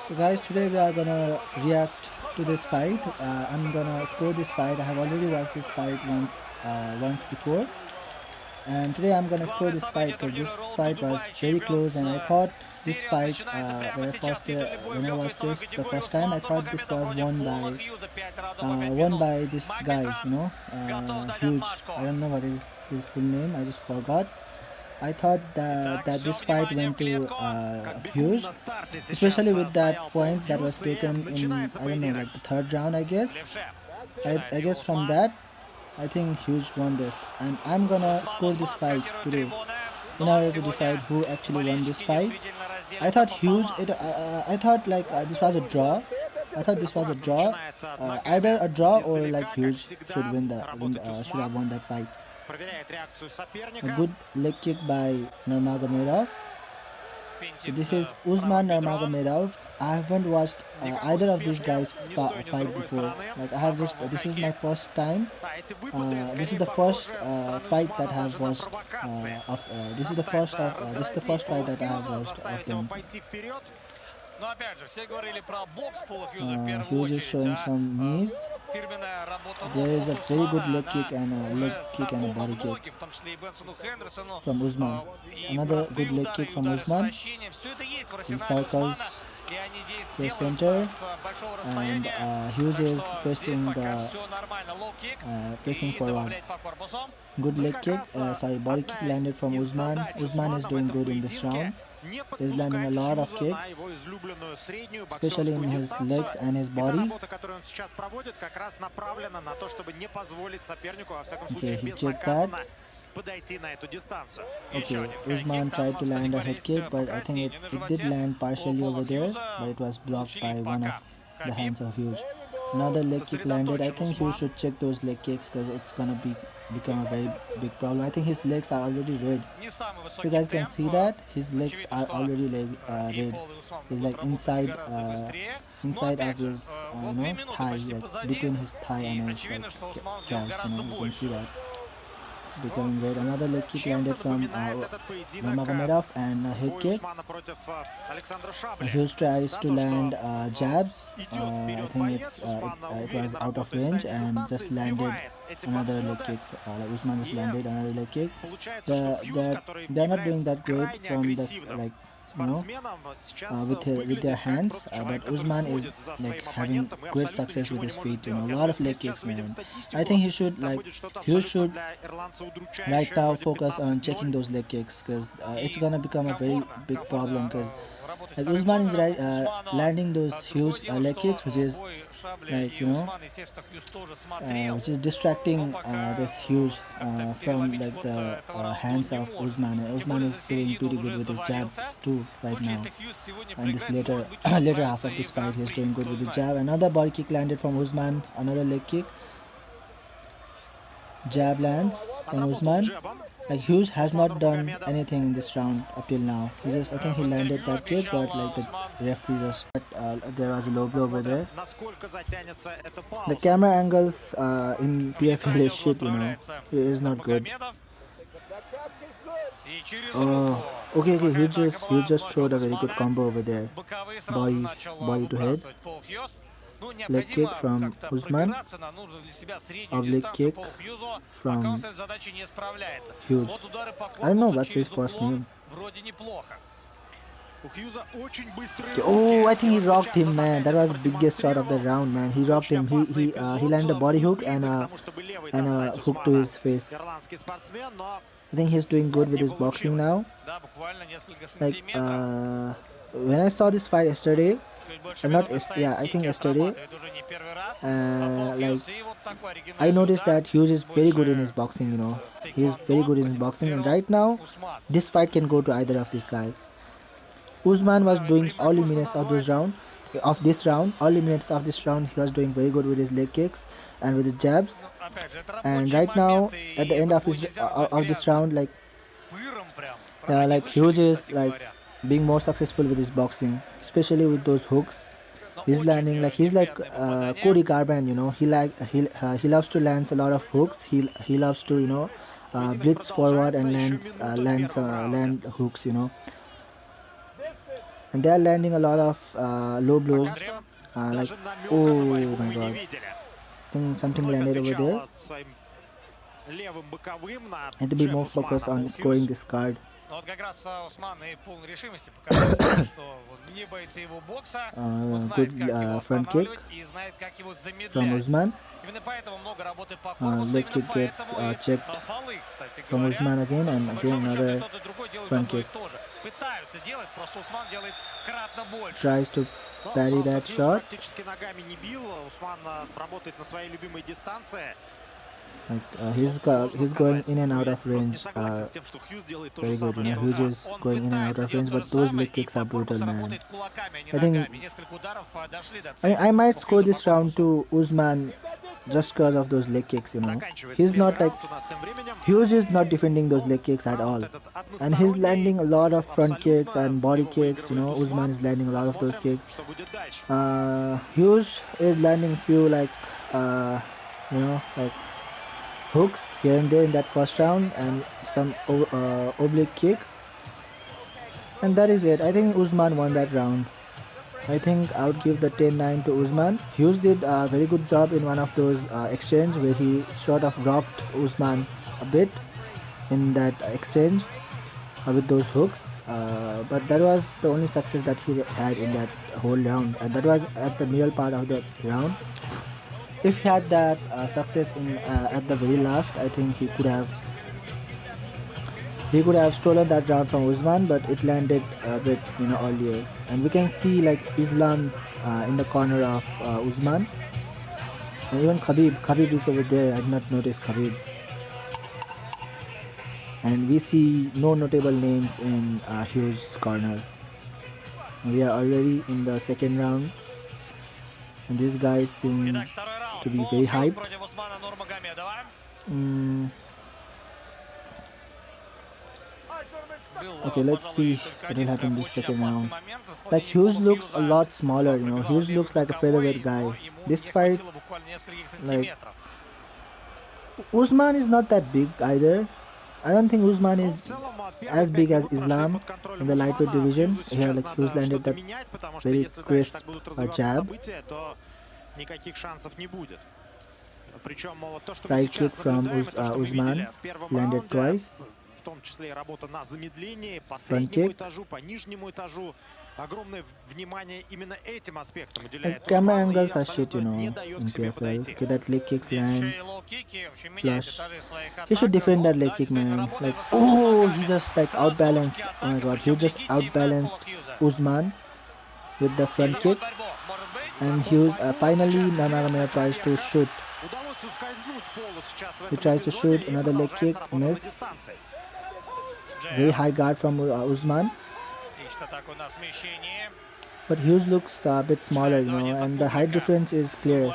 So guys, today we are gonna react to this fight. I'm gonna score this fight. I have already watched this fight once before, and today I'm gonna score this fight because this fight was very close. And I thought this fight, when I watched this the first time, I thought this was won by this guy. Huge. I don't know what is his full name. I just forgot. I thought that this fight went to Hughes, especially with that point that was taken in, I don't know, like the third round, I guess. I guess from that, I think Hughes won this, and I'm gonna score this fight today in order to decide who actually won this fight. I thought Hughes. I thought like this was a draw. I thought this was a draw, either a draw or like Hughes should should have won that fight. A good leg kick by Nurmagomedov. So this is Usman Nurmagomedov. I haven't watched either of these guys fight before. Like I have just this is my first time. This is the first fight that I have watched. This is the first fight that I have watched of them. Hughes is showing some knees. There is a very good leg kick and a body kick from Usman. Another good leg kick from Usman. He circles to the center, and Hughes is pressing forward. Good leg kick, body kick landed from Usman. Usman is doing good in this round. He's landing a lot of kicks, especially in his legs and his body. Okay, he checked that. Okay, Usman tried to land a head kick, but I think it did land partially over there, but it was blocked by one of the hands of Hughes. Another leg kick landed. I think Hughes should check those leg kicks because it's gonna become a very big problem. I think his legs are already red. If you guys can see that, his legs are already red. He's like inside of his thigh, like between his thigh and his calves. You can see that. It's becoming red. Another leg kick landed from Nurmagomedov and a head kick. Hughes tries to land jabs. I think it was out of range and just landed another leg kick. Usman just landed another leg kick. They're not doing that great from the with their hands, but Usman is like having great success with his feet. A lot of leg kicks, man. I think he should right now focus on checking those leg kicks because it's gonna become a very big problem because like Usman is landing those huge leg kicks, which is which is distracting this huge from like the hands of Usman. Usman is doing pretty good with his jabs too right now. And this later half of this fight, he's doing good with the jab. Another body kick landed from Usman. Another leg kick. Jab lands from Usman. Like Hughes has not done anything in this round up till now. I think he landed that kick, but like the referee just there was a low blow over there. The camera angles in PFL is shit, It is not good. Okay, he just showed a very good combo over there. Body to head. Leg kick from Usman. Leg kick from Hughes. I don't know what's his first name. Oh, I think he rocked him, man. That was the biggest shot of the round, man. He rocked him. He landed a body hook and a hook to his face. I think he's doing good with his boxing now. Like when I saw this fight yesterday, I think yesterday, like I noticed that Hughes is very good in his boxing. He is very good in his boxing, and right now, this fight can go to either of these guys. Usman was doing early minutes of this round. Early minutes of this round, he was doing very good with his leg kicks and with his jabs. And right now, at the end of this round, like Hughes is like being more successful with his boxing, especially with those hooks. He's landing he's like Cody Garbrandt. He loves to land a lot of hooks. He loves to blitz forward and land hooks. and they are landing a lot of low blows. Like, oh my god, I think something landed over there. Need to be more focused on scoring this card. Вот как раз Усман и полной решимости показывает, что он не боится его бокса, он знает, как его останавливать и знает, как его замедлять. Именно поэтому много работы по корпусу, именно поэтому и фолы, кстати говоря. Usman again, and again another front kick. Пытаются делать, просто Усман делает кратно больше. Tries to parry that shot. Практически ногами не бил. Усман работает на своей любимой дистанции. Like, he's going in and out of range. Very good, you know, Huges going in and out of range, but those leg kicks are brutal, man. I think I might score this round to Usman just because of those leg kicks, you know. He's not like, Huge is not defending those leg kicks at all, and he's landing a lot of front kicks and body kicks, you know. Usman is landing a lot of those kicks. Huge is landing few like you know, like hooks here and there in that first round, and some oblique kicks, and that is it. I think Usman won that round. I think I would give the 10-9 to Usman. Hughes did a very good job in one of those exchange where he sort of rocked Usman a bit in that exchange with those hooks, but that was the only success that he had in that whole round, and that was at the middle part of the round. If he had that success in at the very last, I think he could have stolen that round from Usman, but it landed a bit, you know, earlier. And we can see like Islam in the corner of Usman, and even Khabib is over there. I did not notice Khabib. And we see no notable names in Hughes' corner. We are already in the second round, and these guys seem to be very hyped. Okay, let's see what will happen this second round. Like, Hughes looks a lot smaller, you know. Hughes looks like a featherweight guy. This fight, like, Usman is not that big either. I don't think Usman is as big as Islam in the lightweight division. Here, like, Hughes landed that very crisp jab. Side kick from Usman, landed twice. Front kick. Like, camera angles are shit, you know, in PFL. Okay, that leg kick lands. Flush. He should defend that leg kick, man. Like, oh, he just like outbalanced. Oh my god, he just outbalanced Usman with the front kick. And Hughes finally Nurmagomedov tries to shoot. He tries to shoot another leg kick, miss. Very high guard from Usman. But Hughes looks a bit smaller, you know, and the height difference is clear.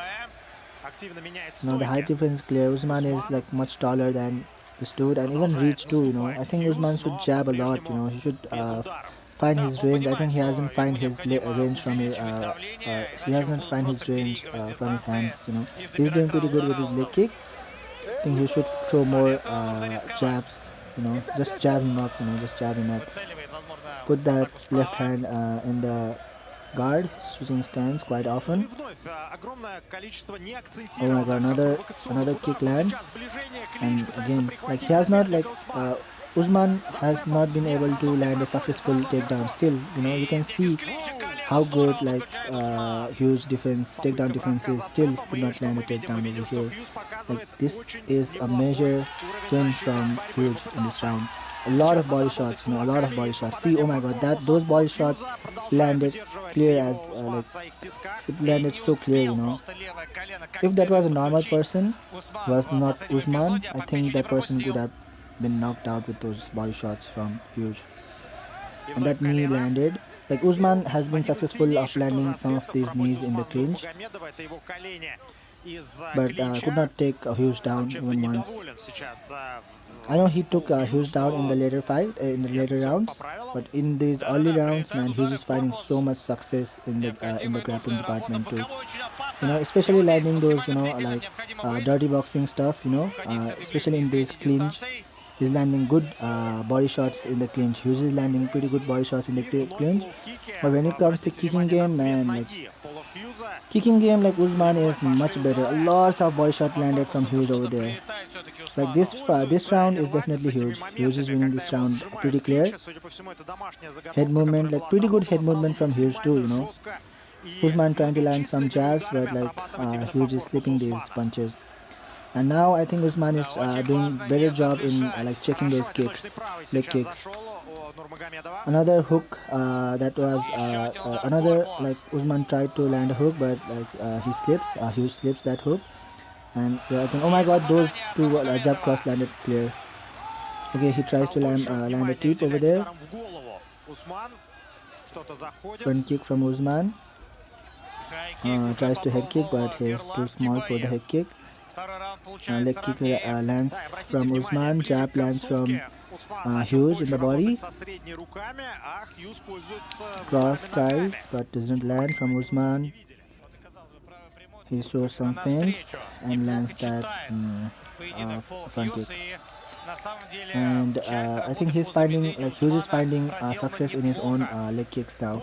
No, the height difference is clear. Usman is like much taller than this dude, and even reach too, you know. I think Usman should jab a lot, you know. He should find his range. I think he hasn't find his range from his find his range from his hands, you know. He's doing pretty good with his leg kick. I think he should throw more jabs, you know. Just jab him up, you know. Just jab him up. Put that left hand in the guard, switching stance quite often. Oh my god, another kick lands, and again, like, he has not like Usman has not been able to land a successful takedown. Still, you know, you can see how good like Hughes takedown defense is. Still could not land a takedown over here. Like, this is a major change from Hughes in this round. A lot of body shots, you know, a lot of body shots. See, oh my god, those body shots landed clear as like, it landed so clear, you know. If that was a normal person, was not Usman, I think that person could have been knocked out with those body shots from Hughes. And that knee landed. Like, Usman has been successful of landing some of these knees in the clinch, but could not take Hughes down even once. I know he took Hughes down in the later fight, in the later rounds, but in these early rounds, man, Hughes is finding so much success in the grappling department too. You know, especially landing those, you know, like dirty boxing stuff. You know, especially in this clinch. He's landing good body shots in the clinch. Hughes is landing pretty good body shots in the clinch. But when it comes to kicking game, man, like kicking game, like Usman is much better. Lots of body shot landed from Hughes over there. Like this round is definitely huge. Hughes is winning this round pretty clear. Head movement, like pretty good head movement from Hughes too, you know. Usman trying to land some jabs, but like Hughes is slipping these punches. And now I think Usman is doing better job in like checking those kicks, leg kicks. Another hook that was another, like Usman tried to land a hook, but like he slips. Hughes slips that hook, and I think, oh my God, those two jab cross landed clear. Okay, he tries to land a tip over there. Front kick from Usman. Tries to head kick, but he's too small for the head kick. Leg kick lands from Usman. Jab lands from Hughes in the body. Cross tries, but doesn't land from Usman. He shows some feints and lands that front kick. And I think he's finding, like Hughes is finding success in his own leg kicks now.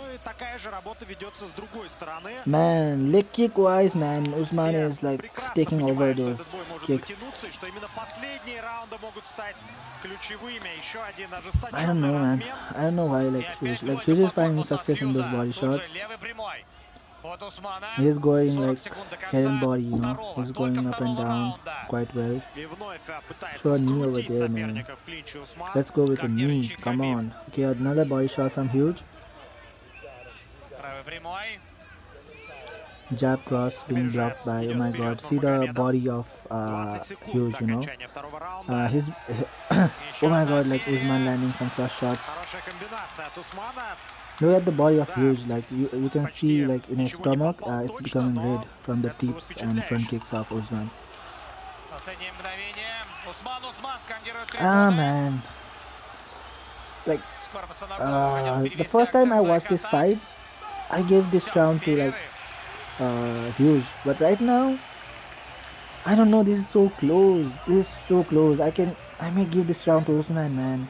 Man, leg kick wise, man, Usman is like taking over those kicks. I don't know, man. I don't know why, like Hughes is finding success in those body shots. He's going like head and body, you know. He's going up and down quite well. Throw a knee over there, man. Let's go with a knee. Come on. Okay, another body shot from Hughes. Jab cross being blocked by, oh my God, see the body of Hughes, you know. Oh my God, like Usman landing some flush shots. Look at the body of Hughes, like you can see, like in his stomach, it's becoming red from the tips and front kicks of Usman. Ah, man. Like, the first time I watched this fight, I gave this round to like Hughes, but right now, I don't know, this is so close. This is so close. I may give this round to Usman, man.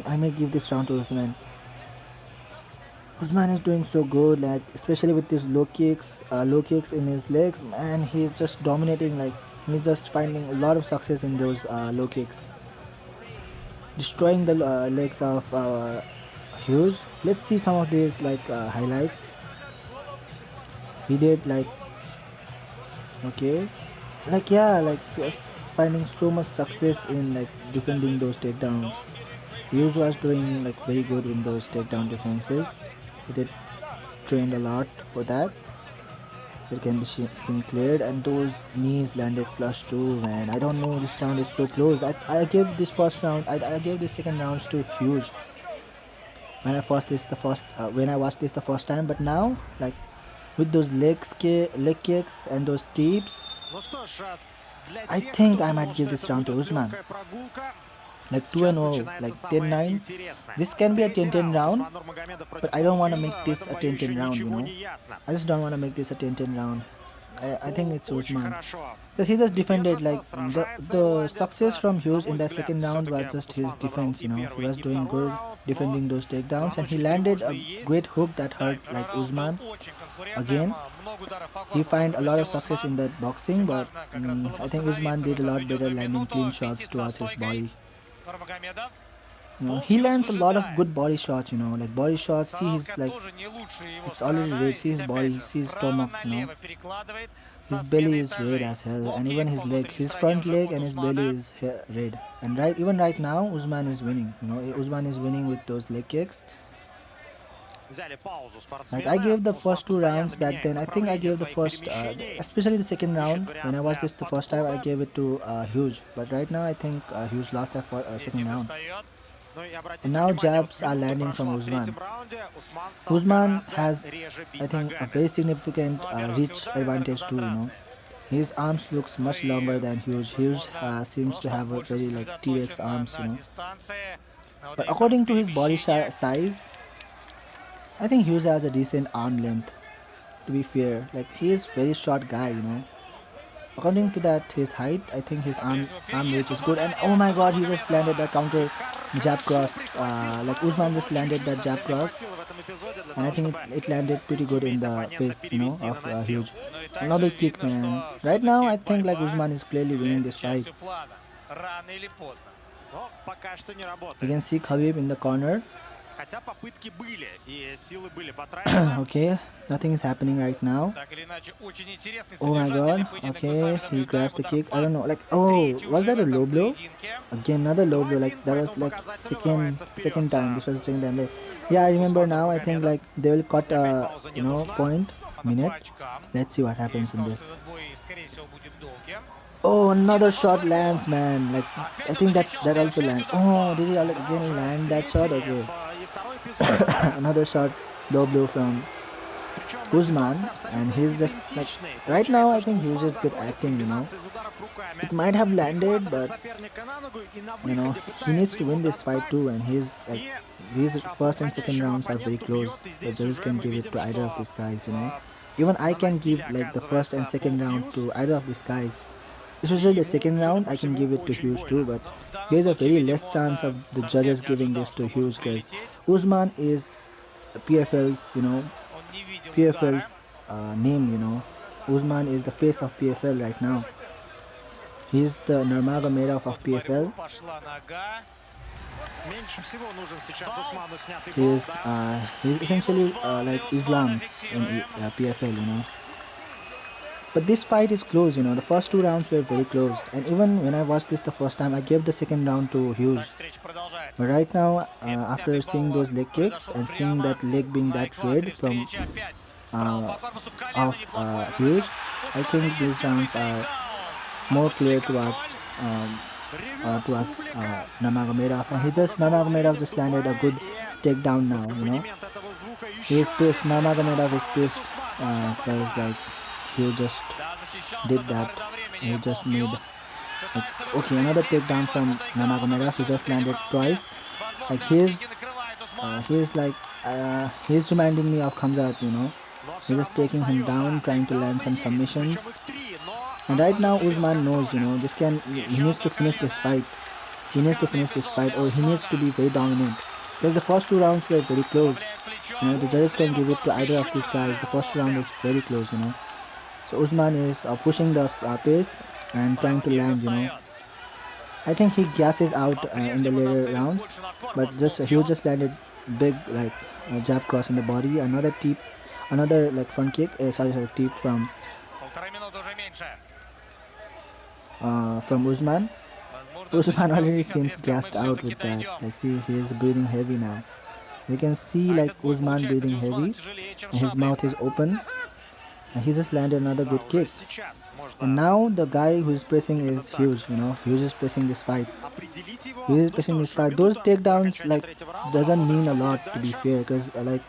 I may give this round to Usman. Usman is doing so good, like especially with his low kicks in his legs. Man, he's just dominating. Like he's just finding a lot of success in those low kicks, destroying the legs of Hughes. Let's see some of these like highlights. He did like okay, like yeah, like he was finding so much success in like defending those takedowns. Hughes was doing like very good in those takedown defenses. He did trained a lot for that. It can be seen cleared, and those knees landed flush too, man. I don't know, this round is so close. I gave this first round, I gave this second rounds to Hughes when I watched this the first time, but now like with those leg kicks and those tips, I think I might give this round to Usman. Like 2-0, like 10-9. This can be a 10-10 round, but I don't want to make this a 10-10 round, you know. I just don't want to make this a 10-10 round. I think it's Usman. Because he just defended, like, the success from Hughes in that second round was just his defense, you know. He was doing good defending those takedowns, and he landed a great hook that hurt, like, Usman. Again, he find a lot of success in that boxing, but I think Usman did a lot better landing clean shots towards his body. You know, he lands a lot of good body shots, you know, like body shots. See his like, it's already red. See his body, see his stomach, you know. His belly is red as hell, and even his leg, his front leg and his belly is red. And even right now, Usman is winning. You know, Usman is winning with those leg kicks. Like I gave the first two rounds back then. I think I gave the first, especially the second round. When I watched this the first time, I gave it to Hughes. But right now, I think Hughes lost that second round. And now jabs are landing from Usman. Usman has, I think, a very significant reach advantage too. You know, his arms looks much longer than Hughes. Hughes seems to have a very like T-Rex arms, you know. But according to his body size, I think Hughes has a decent arm length. To be fair, like he is very short guy, you know. according to that his height, I think his arm reach is good. And oh my god, he just landed that counter jab cross. Like Usman just landed that jab cross, and I think it landed pretty good in the face, of Huge. Another kick, man. Right now, I think like Usman is clearly winning this fight. You can see Khabib in the corner. Хотя попытки были и силы были потрачены. Okay, nothing is happening right now. Oh my god, okay, he grabbed the kick. I don't know, like, oh, was that a low blow? Again, another low blow, like, that was like second time, this was the second time. Like, yeah, I remember now, I think like they will cut point, minute. Let's see what happens in this. Oh, another shot lands, man. Like, I think that also lands. Oh, did he again land that shot? Okay. Another shot, low blow from Usman, and he's just like, right now I think he's just good acting, It might have landed, but he needs to win this fight too, and he's like, these first and second rounds are very close. The judges can give it to either of these guys, Even I can give like the first and second round to either of these guys. Especially the second round, I can give it to Hughes too, but there's a very less chance of the judges giving this to Hughes because Usman is PFL's, name, Usman is the face of PFL right now. He's the nurmagomedov of PFL. He's essentially like Islam in PFL, But this fight is close, The first two rounds were very close. And even when I watched this the first time, I gave the second round to Hughes. But right now, after seeing those leg kicks and seeing that leg being that red from Hughes, I think these rounds are more clear towards Nurmagomedov. And Nurmagomedov just landed a good takedown now, He's pissed. Nurmagomedov is pissed because like he just did that. He just made okay, another takedown from Nurmagomedov. He just landed twice. Like he's reminding me of Khamzat, He's just taking him down, trying to land some submissions. And right now Usman knows, he needs to finish this fight. He needs to finish this fight, or he needs to be very dominant. Because the first two rounds were very close. The judges can give it to either of these guys. The first round is very close, So Usman is pushing the pace and trying to land, I think he gasses out in the later rounds, but he just landed big like jab cross in the body, another like front kick, tip from Usman. Usman already seems gassed out with that. Like, see, he is breathing heavy now. You can see like Usman breathing heavy, and his mouth is open. And he just landed another good kick. And now the guy who's pressing is Hughes, Hughes is pressing this fight. Hughes is pressing this fight. Those takedowns like doesn't mean a lot, to be fair, because like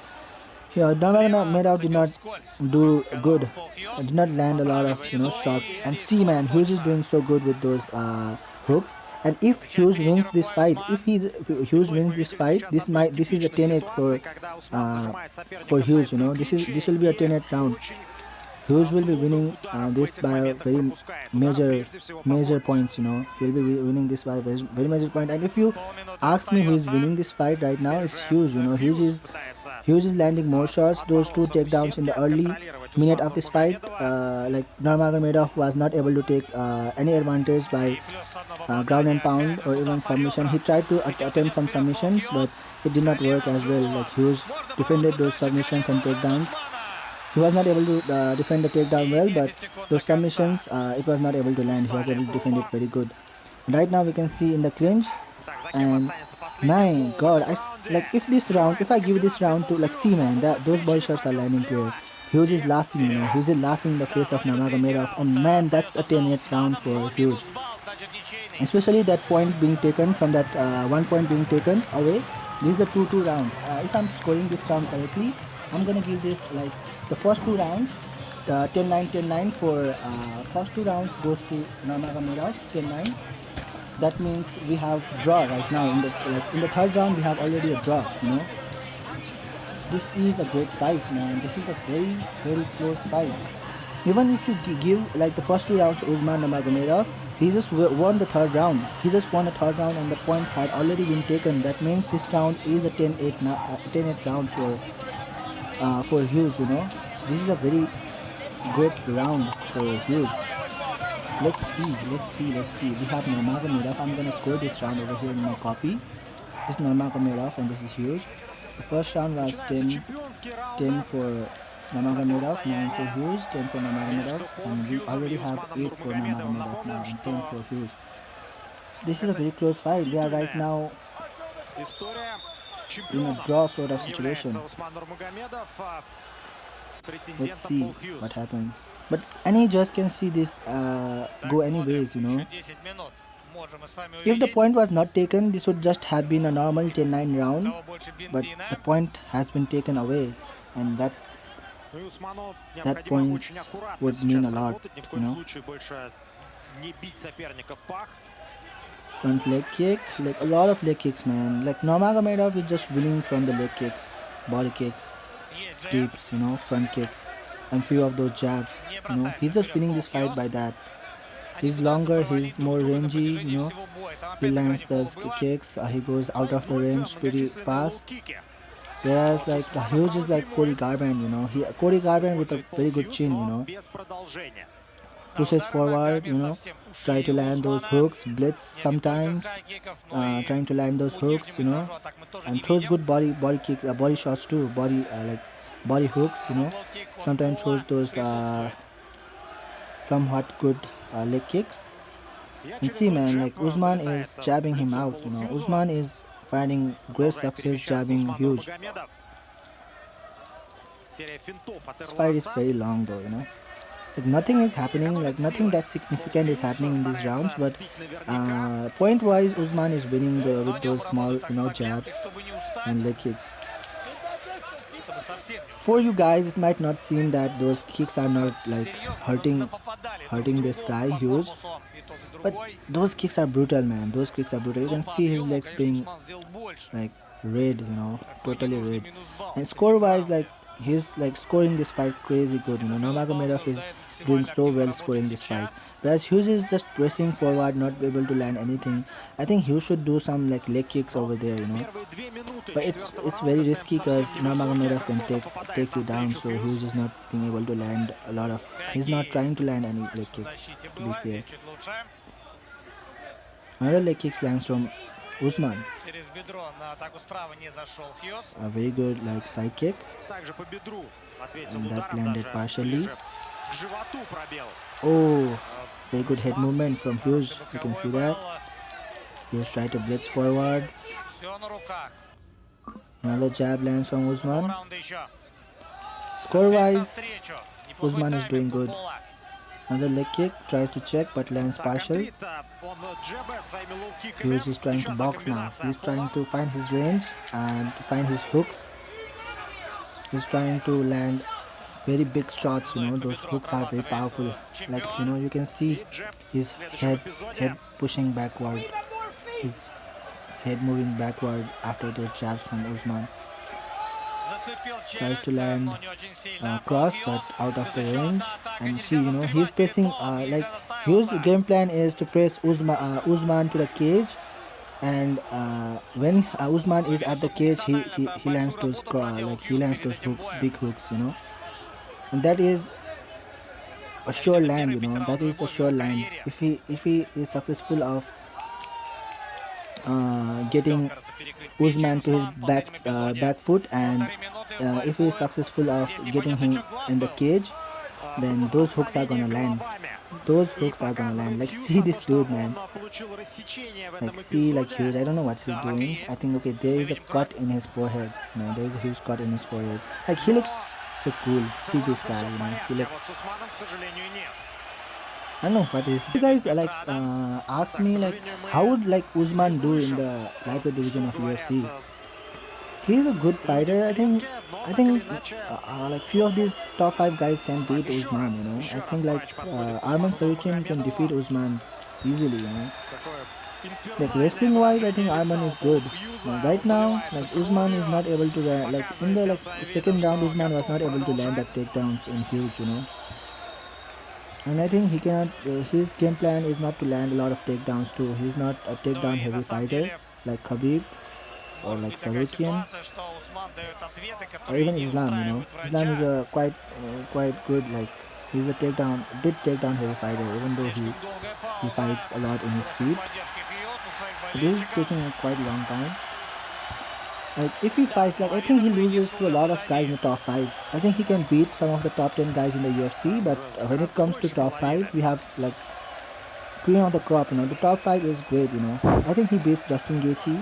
Nurmagomedov did not do good. Did not land a lot of shots. And see, man, Hughes is doing so good with those hooks. And if Hughes wins this fight, this is a 10-8 for Hughes. This will be a 10-8 round. Hughes will be winning this by a very major points, He'll be winning this by a very major point. And if you ask me who is winning this fight right now, it's Hughes, Hughes is landing more shots. Those two takedowns in the early minute of this fight, like Nurmagomedov was not able to take any advantage by ground and pound or even submission. He tried to attempt some submissions, but it did not work as well. Like Hughes defended those submissions and takedowns. He was not able to defend the takedown well, but those submissions, it was not able to land. He was able to defend it very good. Right now we can see in the clinch, and my god, if I give this round to, like, see, man, those body shots are landing clear. Hughes is laughing, Hughes is laughing in the face of Nurmagomedov, and man, that's a 10-8 round for Hughes. Especially that point being taken from that 1 point being taken away. These are 2-2 rounds. If I'm scoring this round correctly, I'm gonna give this like the first two rounds, 10-9, 10-9 for first two rounds goes to Nurmagomedov, 10-9. That means we have draw right now. In the third round, we have already a draw. This is a great fight, man. This is a very, very close fight. Even if you give like the first 2 rounds to Usman Nurmagomedov, he just won the third round. He just won the third round and the point had already been taken. That means this round is a 10-8 round for Hughes, you know. This is a very great round for Hughes. Let's see. We have Nurmagomedov. I'm gonna score this round over here in my copy. This is Nurmagomedov and this is Hughes. The first round was 10 for Nurmagomedov, 9 for Hughes, 10 for Nurmagomedov, and we already have 8 for Nurmagomedov now and 10 for Hughes. So this is a very close fight. We are right now in a draw sort of situation. Let's see what happens. But any judge can see this go anyways, you know. If the point was not taken, this would just have been a normal 10-9 round, but the point has been taken away, and that point would mean a lot, you know. Front leg kick, like a lot of leg kicks, man. Like Nurmagomedov is just winning from the leg kicks, body kicks, dips, you know, front kicks, and few of those jabs, you know. He's just winning this fight by that. He's longer, he's more rangy, you know. He lands those kicks, he goes out of the range pretty fast. Whereas like the Hughes is like Cody Garbrandt, you know. Cody Garbrandt with a very good chin, you know. Pushes forward, you know. Try to land those hooks, blitz sometimes, trying to land those hooks, you know. And throws good body kick, body shots too, like body hooks, you know. Sometimes throws those somewhat good leg kicks. And see, man, like Usman is jabbing him out, you know. Usman is finding great success jabbing Hughes. This fight is very long though, you know. Like nothing is happening, like nothing that significant is happening in these rounds, but point wise Usman is winning with those small, you know, jabs and leg kicks. For you guys, it might not seem that those kicks are not like hurting this guy Hughes, but those kicks are brutal, man. Those kicks are brutal. You can see his legs being like red, you know, totally red. And score wise, like he's like scoring this fight crazy good, you know. Nurmagomedov is doing so well scoring this fight, whereas Hughes is just pressing forward, not able to land anything. I think Hughes should do some like leg kicks over there, you know. But it's very risky because Nurmagomedov can take you down, so Hughes is not being able to land a lot of. He's not trying to land any leg kicks, to be fair. Another leg kicks lands from Usman. A very good like side kick, and that landed partially. Oh, very good head movement from Hughes. You can see that. Hughes tried to blitz forward. Another jab lands from Usman. Score wise, Usman is doing good. Another leg kick, tries to check but lands partial. Hughes is trying to box now. He's trying to find his range and to find his hooks. He's trying to land very big shots, you know. Those hooks are very powerful. Like, you know, you can see his head pushing backward. His head moving backward after those jabs from Usman. Tries to land cross but out of the range, and see, you know, he's pressing like his game plan is to press Usman to the cage, and when Usman is at the cage, he lands those hooks, big hooks, you know, and that is a sure land, you know. That is a sure land if he is successful of getting Usman to his back foot, and if he is successful of getting him in the cage, then those hooks are gonna land. Those hooks are gonna land. Like, see this dude, man. Like, see, like Hughes, I don't know what he's doing. I think, okay, there is a cut in his forehead. No, there is a huge cut in his forehead. Like, he looks so cool. See this guy, you know. He looks. I don't know what is. You guys like ask me like how would like Usman do in the lightweight division of UFC? He's a good fighter. I think like few of these top 5 guys can beat Usman, you know. I think like Arman Sarukian can defeat Usman easily, you know. Like wrestling wise, I think Arman is good. Right now, like Usman is not able to like in the like second round, Usman was not able to land that takedowns in Huge, you know. And I think he cannot. His game plan is not to land a lot of takedowns too. He's not a Ну takedown и на heavy самом fighter деле like Khabib or может like быть такая Sarukian ситуация, что Усман дает ответы, or которые even не Islam. устраивают Islam is врача. a quite good, like he's a big takedown heavy fighter, even though Слишком долгая he пауза. fights a lot in his Просит feet. поддержки бьет у своих But this is болельщиков. taking a quite long time. Like if he Да, fights, like I think he loses to a lot of guys in the top 5. I think he can beat some of the top 10 guys in the UFC, but Уже when it гораздо comes to больше top половины. 5, we have like cream of the crop. The top 5 is great. I think he beats Justin Gaethje.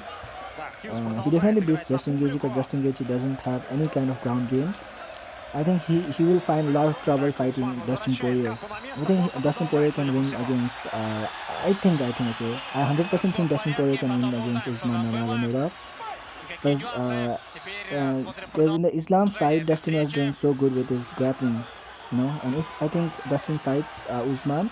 Да, Хьюз He продолжает definitely beats играть на Justin Gaethje because публику. Justin Gaethje doesn't have any kind of ground game. I think he will find a lot of trouble Так, fighting Усман Dustin возвращает Poirier. капу на I место. think Борьба Dustin Poirier продолжается, can судя по win всему. against. Okay. I 100% Все think в Dustin Poirier порядке, can win потом against узнаем, что Usman там было. Nurmagomedov. И какие Because нюансы. Теперь смотрим in the Islam продолжение fight, этой Dustin was встречи. doing so good with his grappling. And if I think Dustin fights Usman,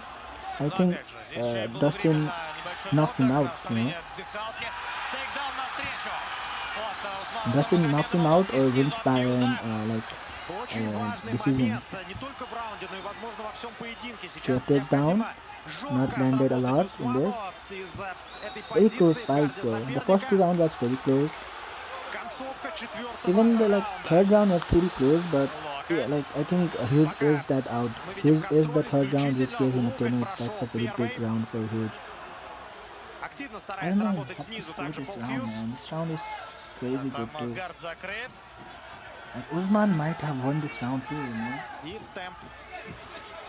I Но think опять же, здесь еще и было время Dustin на небольшой knocks him отдых, out. на вставление дыхалки. Тейкдаун навстречу. Вот Усману Dustin knocks him Нурмагомедову, out ногти or снизу wins от by Хьюза. Очень важный decision. момент не только в раунде, но и, возможно, во всем поединке. Okay, Сейчас takedown. необходимо Not жестко landed a отработать lot in Усману this. из этой Very close позиции в fight, гарде bro. The first two соперника. rounds was very close. Концовка четвертого Even the раунда. third round was pretty close, but yeah, Локоть. I think Hughes Пока is that out. мы видим Hughes is the контроль third round, which исключительно. gave him a Локоть 10-8. прошел That's a very big первый. round for Hughes. Активно I don't старается know работать what to снизу feel также this Пол round, Хьюз. man. This round is crazy good Там too. гард закрыт. Like Usman might have won this round too. И темп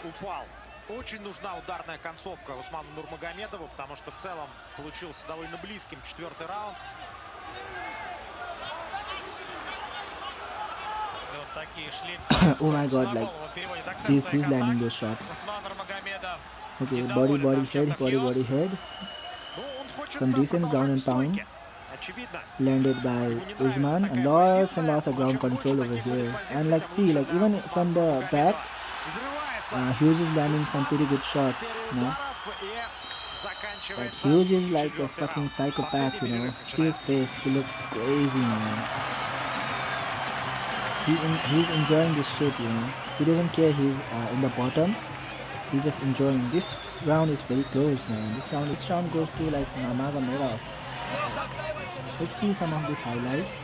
упал. Очень нужна ударная концовка Усману Нурмагомедову, потому что в целом получился довольно близким четвертый раунд. И вот такие шли. Oh my god, like he's landing those shots. Усман Нурмагомедов. Okay, Недоволен body там чем-то head. Хьюз. Ну, он хочет Some decent ground продолжать and в pound. стойке. Очевидно. Landed by Ему не нравится Usman, такая and lots позиция, of но ground чем больше control over таких будет here. позиций, And like тем see, лучше like для even Усмана from the back, Нурмагомедова. Взрывается Hughes is landing some pretty good shots. серия ударов и заканчивается Hughes is like a четвертый fucking раунд. psychopath, Последний перерыв See his начинается. face, he looks crazy, man. He's enjoying this shit, He doesn't care he's in the bottom. He's just enjoying. This round is very close, man. This round goes to like Nurmagomedov. Let's see some of these highlights.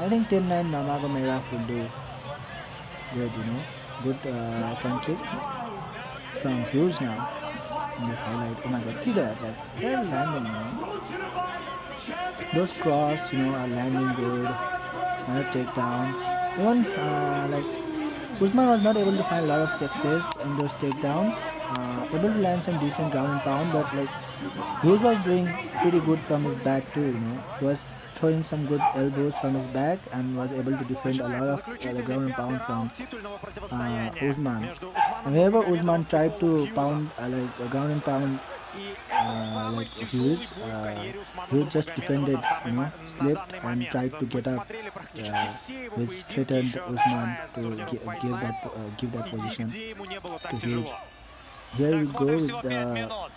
I think 10-9 Nurmagomedov will do good, Good front kick from Hughes now. In this highlight. Oh my god, see that? Like, they're landing, Those cross, are landing good. Another takedown. Even, like, Usman was not able to find a lot of success in those takedowns. Able to land some decent ground and pound, but like Hughes was doing pretty good from his back too. He was throwing some good elbows from his back and was able to defend a lot Начинается of the заключительный ground and пятый pound from раунд титульного противостояния Usman. между Усманом And whenever Нурмагомедовым Usman и tried Полом to Хьюзом. pound ground and pound И это самый like тяжелый Hughes, бой в карьере Усмана Hughes just Нурмагомедова defended, на самый на slipped данный and момент. tried to Мы get up, смотрели практически все его which поединки threatened еще Usman начиная с to турнира Fight give Nights, that и position нигде ему не было to так Hughes. тяжело. Here Так, we go смотрим with всего 5 the минут.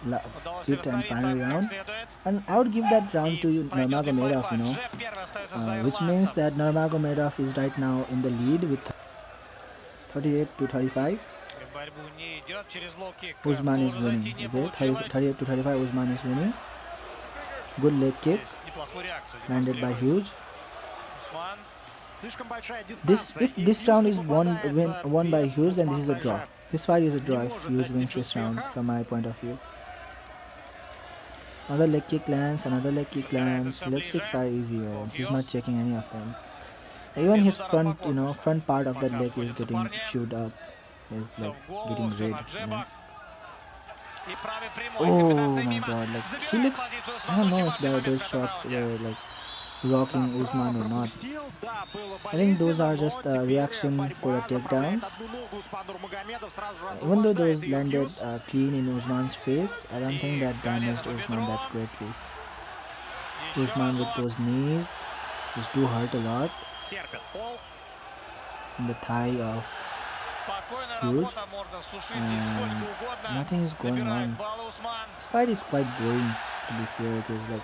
Удалось fifth and восстановиться final как round, следует. and I would give that round И to пройдет ли Nurmagomedov, борьба? Джеб первый остается за which means ирландцем. that Nurmagomedov is right now in the lead with 38-35. И борьбу не идет через лоу-кик. Usman is Тоже зайти winning. не Okay, получилось. 38-35. Usman is winning. Good leg kick Здесь неплохую реакцию landed by демонстрирует Hughes. Усман. Слишком большая If дистанция. и this Хьюз round не is попадает, won by при этом Hughes, then this Усман is a draw. дальше This fight is a draw не if может Hughes достичь wins this round, успеха. from my point of view. Another leg kick lands, another leg kick lands. Leg kicks are easy, man. He's not checking any of them. Even his front, front part of that leg is getting chewed up. Is Всё like в голову, getting всё на red. джебах. И правый прямой. Oh Комбинация my мимо. god, like he Забирает looks. позицию I Усман. don't know Очень if важный момент в those этом shots раунде. were like rocking Да, справа Usman or not. пропустил, да, было I think those болезненно, are но just a теперь reaction for the борьба заправляет takedowns. одну ногу Усман Нурмагомедов, сразу же Even though освобождает those ее landed Хьюз. clean in Usman's face, I don't think that damaged колено по Usman that бедру. greatly. Еще Usman with разок. those knees, those do hurt a lot. Терпит Пол. In the thigh of Спокойная Hughes. работа, можно сушить здесь сколько угодно. Nothing is going Набирает on. баллы Усман. This fight is quite boring, to be fair. It is like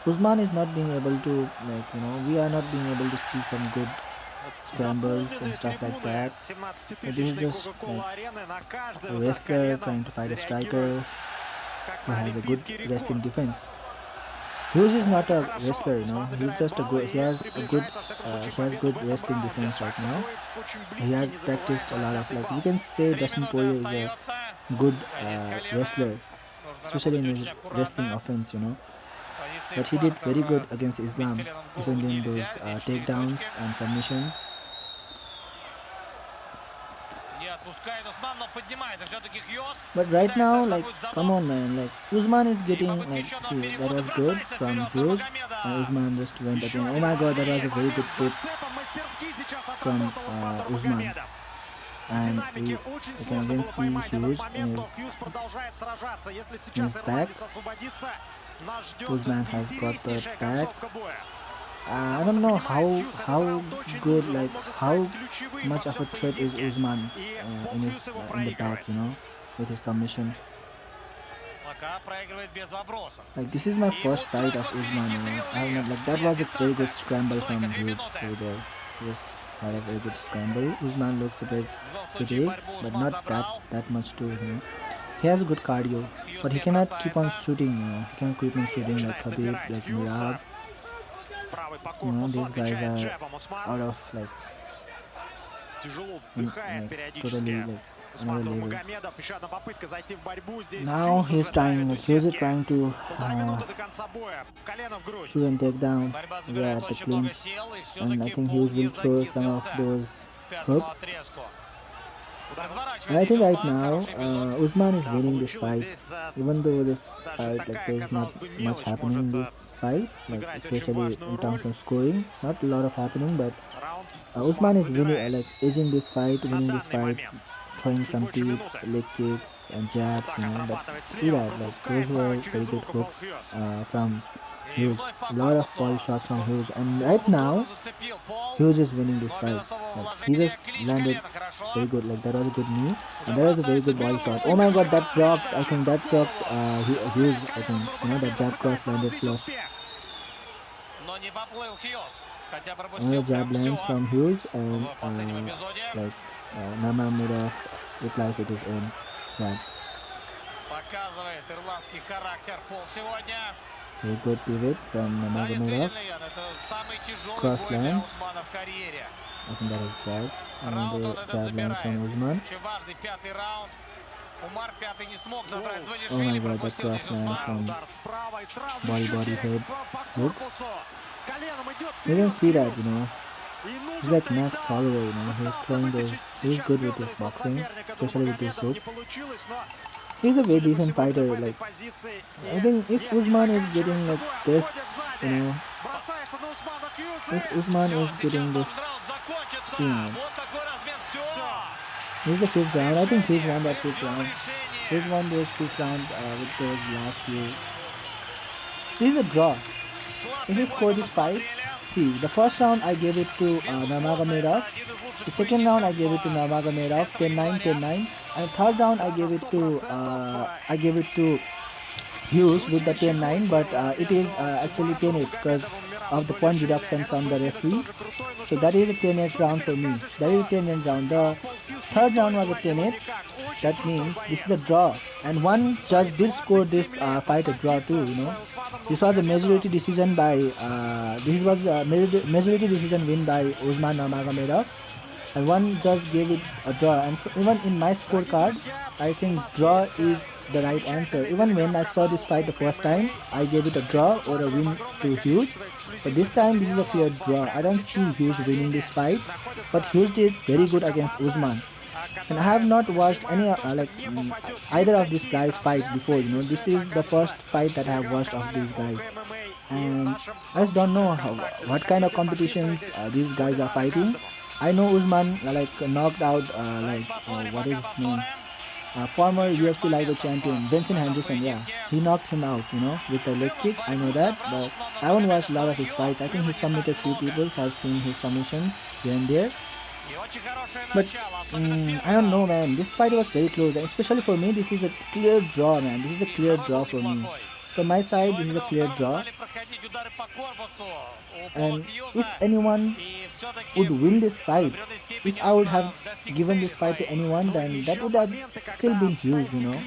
Usman is not being able to, we are not being able to see some good scrambles and stuff like that. But this is just like a wrestler trying to fight a striker who has a good wrestling defense. Hughes is not a wrestler, you know. He's just a good. He has good wrestling defense right now. He has practiced a lot of, like, you can say Dustin Poirier is a good wrestler, especially in his wrestling offense, you know. But he did very good against Islam, defending those takedowns and submissions. But right now, like, come on, man, like, Usman is getting, like, see, that was good from Hughes, and Usman just went again. Oh my god, that was a very good flip from Usman. And you can again see Hughes in his back. Usman has got the back. I don't know how good, like, how much of a threat is Usman in the back, you know, with his submission. Like, this is my first fight of Usman, you know. I have not, like, that was a very good scramble from Hughes over there. He just had a very good scramble. Usman looks a bit fatigued, but not that much too, you know. He has a good cardio, but he cannot keep on shooting, you know. He cannot keep on shooting like Khabib, like Murad. You know, these guys are out of, like, totally, like, another level. Now he's trying, like, Hughes is trying to shoot and take down. Yeah, at the clinch, and I think Hughes will throw some of those hooks. And I think right now Usman is winning this fight, even though this fight, like, there is not much happening in this fight, like, especially in terms of scoring, not a lot of happening, but Usman is winning, like, edging this fight, winning this fight, throwing some tips, leg kicks and jabs, you know. But see that, like, those were very good hooks from Hughes, a lot of body shots from Hughes, and right now Hughes is winning this fight. Like, he just landed very good, like, that was a good knee, and that was a very good body shot. Oh my god, that dropped, I think that dropped Hughes, I think, you know, that jab cross landed flush. Another jab lands from Hughes, and like, Nurmagomedov replies with his own jab. Very good pivot from Nurmagomedov. Cross lands. I think that was jab. Another jab lands from Usman. Oh my god, that cross lands from body head hooks. You can see that, you know. He's like Max Holloway, you know. He's throwing those. He's good with his boxing, especially with his hooks. He's a very decent fighter. Like, I think if Usman is getting, like, this, you know, if Usman is getting this, you know, this is the 5th round. I think he's won that 5th round. He's won those 5th round with those last few. This is a draw. If he scored this fight, see, the first round I gave it to Nurmagomedov. The second round I gave it to Nurmagomedov, 10-9, 10-9. And the third round I gave it to Hughes with the 10-9, but it is actually 10-8 because of the point deduction from the referee. So that is a 10-8 round for me. That is a 10-8 round. The third round was a 10-8. That means this is a draw. And one judge did score this fight a draw too, you know. This was a majority decision by majority decision win by Usman Nurmagomedov. And one judge gave it a draw, and even in my scorecard, I think draw is the right answer. Even when I saw this fight the first time, I gave it a draw or a win to Hughes. But this time, this is a clear draw. I don't see Hughes winning this fight, but Hughes did very good against Usman. And I have not watched any either of these guys fight before. You know, this is the first fight that I have watched of these guys, and I just don't know what kind of competitions these guys are fighting. I know Usman knocked out what is his name? Former UFC lightweight champion Benson Henderson. Yeah, he knocked him out, you know, with a leg kick. I know that, but I haven't watched a lot of his fights. I think he submitted few people. So I've seen his submissions here and there. But I don't know, man. This fight was very close, and especially for me, this is a clear draw, man. This is a clear draw for me. From my side, this is a clear draw. And if anyone would win this fight, if I would have given this fight to anyone, then that would have still been huge, you know.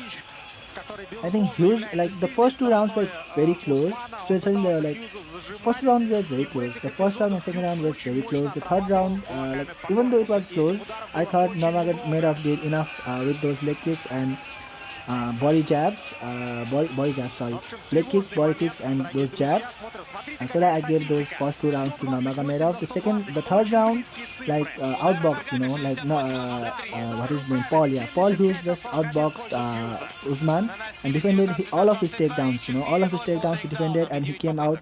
I think huge, like the first two rounds were very close, especially the like first round was very close. The first round and second round was very close. The third round, like even though it was close, I thought Nurmagomedov did enough with those leg kicks and body jabs, body jabs, sorry, leg kicks, body kicks, and those jabs. And so that I gave those first two rounds to Nurmagomedov. The third round, like outbox, you know, like no, what is his name, Paul, yeah, Paul, who's just outboxed Usman and defended all of his takedowns, you know, all of his takedowns he defended, and he came out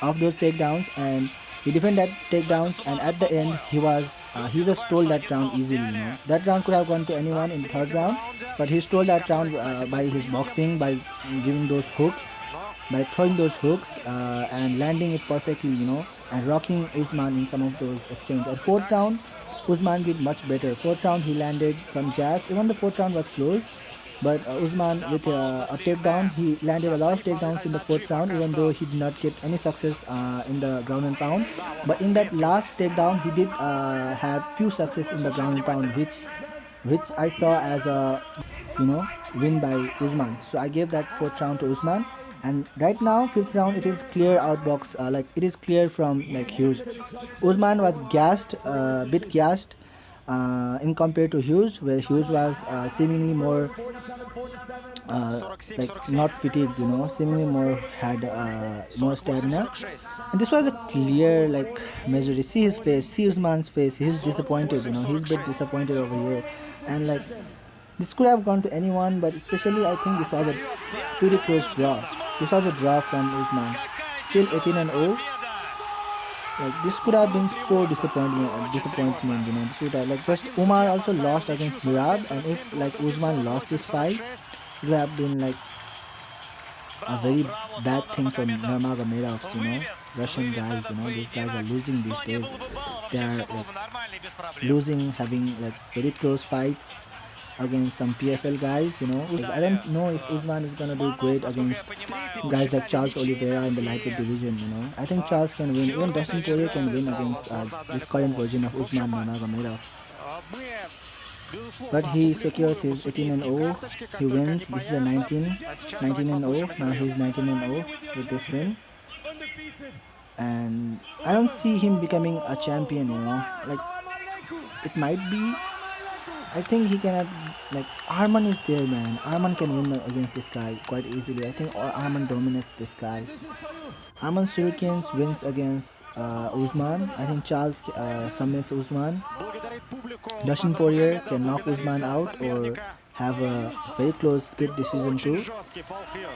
of those takedowns and he defended takedowns, and at the end he just stole that round easily, you know. That round could have gone to anyone in the third round, but he stole that round by his boxing, by giving those hooks, by throwing those hooks and landing it perfectly, you know, and rocking Usman in some of those exchanges. And fourth round, Usman did much better. Fourth round he landed some jabs. Even the fourth round was close, but Usman with a takedown, he landed a lot of takedowns in the fourth round, even though he did not get any success in the ground and pound. But in that last takedown, he did have few success in the ground and pound, which I saw as a, you know, win by Usman. So I gave that fourth round to Usman. And right now, fifth round, it is clear outbox. Like it is clear from like Hughes. Usman was gassed, bit gassed, in compared to Hughes, where Hughes was seemingly more like not fatigued, you know, seemingly more had more stamina. And this was a clear like measure. You see his face, see Usman's face. He's disappointed, you know. He's a bit disappointed over here, and like this could have gone to anyone, but especially I think this was a pretty close draw. This was a draw from Usman. Still 18 and 0. Like this could have been so disappointment, you know. This would have, like, just Umar also lost against Mirab, and if like Usman lost this fight, it would have been like a very bad thing for Nurmagomedov, you know. Russian guys, you know, these guys are losing these days. They are like losing, having like very close fights against some PFL guys, you know. I don't know if Usman is gonna do great against guys like Charles Oliveira in the lightweight division, you know. I think Charles can win. Even Dustin Poirier can win against this current version of Usman Nurmagomedov. But he secures his 18 and 0. He wins. This is a 19 and 0. Now he's 19 and 0 with this win. And I don't see him becoming a champion, you know. Like it might be. I think he cannot, like, Arman is there, man. Arman can win against this guy quite easily. I think Arman dominates this guy. Arman Surikins wins against Usman. I think Charles submits Usman. Dustin Poirier can knock Usman out or have a very close split decision too.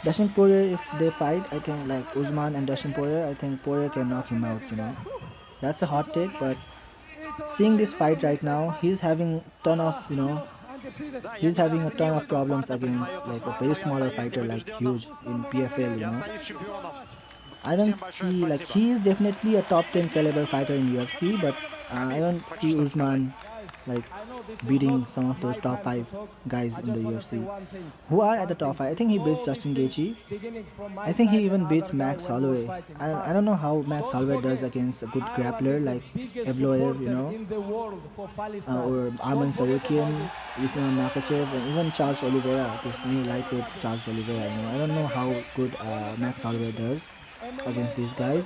Dustin Poirier, if they fight, I think like Usman and Dustin Poirier, I think Poirier can knock him out, you know. That's a hot take, but seeing this fight right now, he's having ton of, you know, he's having a ton of problems against like a very smaller fighter like Hughes in PFL, you know. I don't see, like, he is definitely a top 10 caliber fighter in UFC, but I don't see Usman like beating some of those top 5 guys in the UFC who are at the top 5. I think he beats Justin Gaethje. I think he even beats Max Holloway. I don't know how Max Holloway does against a good grappler like Evloev, you know, or Arman Sarukian, Usman Makachev, and even Charles Oliveira, this new lightweight Charles Oliveira. You know, I don't know how good Max Holloway does against these guys.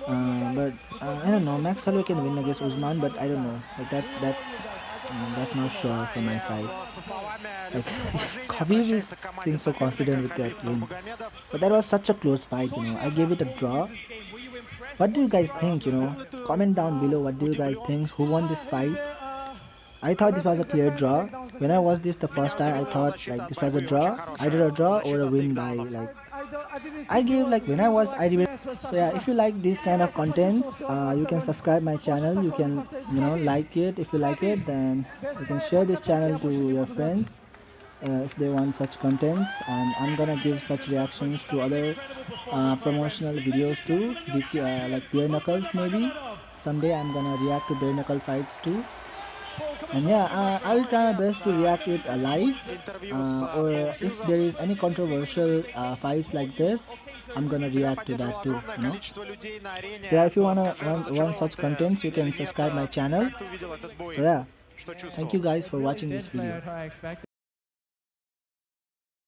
But I don't know. Max Holloway can win against Usman, but I don't know. Like that's not sure from my side. Like Khabib seems so confident with that win, but that was such a close fight. You know, I gave it a draw. What do you guys think? You know, comment down below. What do you guys think? Who won this fight? I thought this was a clear draw. When I watched this the first time, I thought like this was a draw, either a draw or a win by like. I gave like when I watched I did. So yeah, if you like these kind of contents, you can subscribe my channel. You can, you know, like it. If you like it, then you can share this channel to your friends if they want such contents. And I'm gonna give such reactions to other promotional videos too, which like bare knuckles maybe. Someday I'm gonna react to bare knuckle fights too. And yeah, I'll try my best to react it live, Интервью с or if there is any controversial fights like this, I'm gonna react to that too, огромное you know. количество людей на арене. So yeah, if you wanna Скажи, want such contents, you или can нет, subscribe my channel. как ты увидел этот бой? So yeah, Что thank чувствовал? you guys for Really watching did this play video. out how I expected.